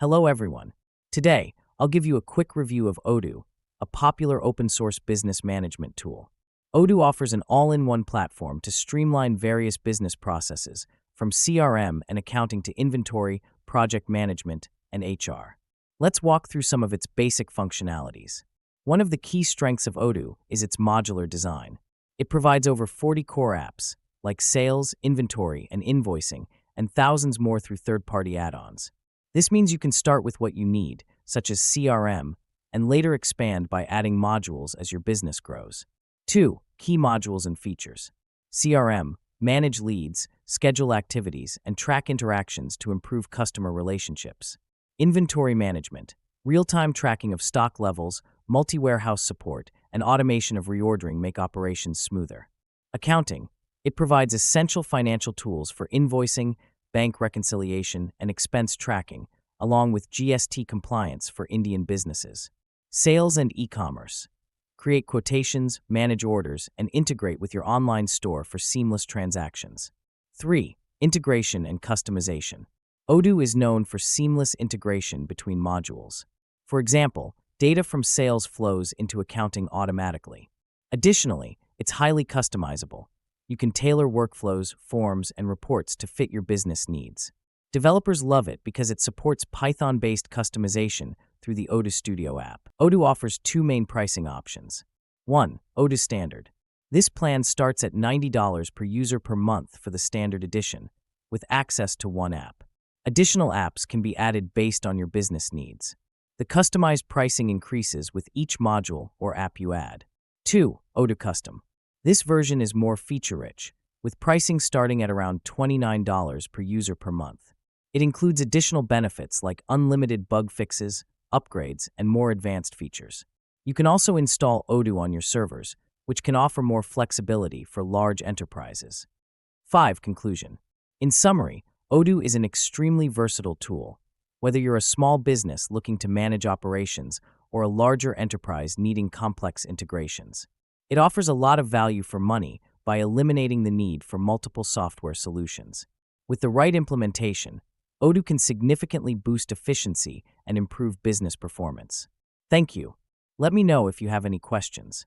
Hello everyone. Today, I'll give you a quick review of ODOO, a popular open-source business management tool. ODOO offers an all-in-one platform to streamline various business processes, from CRM and accounting to inventory, project management, and HR. Let's walk through some of its basic functionalities. One of the key strengths of ODOO is its modular design. It provides over 40 core apps, like sales, inventory, and invoicing, and thousands more through third-party add-ons. This means you can start with what you need, such as CRM, and later expand by adding modules as your business grows. 2. Key modules and features. CRM, manage leads, schedule activities, and track interactions to improve customer relationships. Inventory management, real-time tracking of stock levels, multi-warehouse support, and automation of reordering make operations smoother. Accounting, it provides essential financial tools for invoicing, bank reconciliation, and expense tracking, along with GST compliance for Indian businesses. Sales and e-commerce. Create quotations, manage orders, and integrate with your online store for seamless transactions. 3. Integration and customization. ODOO is known for seamless integration between modules. For example, data from sales flows into accounting automatically. Additionally, it's highly customizable. You can tailor workflows, forms, and reports to fit your business needs. Developers love it because it supports Python-based customization through the ODOO Studio app. ODOO offers two main pricing options. 1. ODOO Standard. This plan starts at $90 per user per month for the standard edition, with access to one app. Additional apps can be added based on your business needs. The customized pricing increases with each module or app you add. 2. ODOO Custom. This version is more feature-rich, with pricing starting at around $29 per user per month. It includes additional benefits like unlimited bug fixes, upgrades, and more advanced features. You can also install ODOO on your servers, which can offer more flexibility for large enterprises. 5. Conclusion. In summary, ODOO is an extremely versatile tool. Whether you're a small business looking to manage operations or a larger enterprise needing complex integrations, it offers a lot of value for money by eliminating the need for multiple software solutions. With the right implementation, ODOO can significantly boost efficiency and improve business performance. Thank you. Let me know if you have any questions.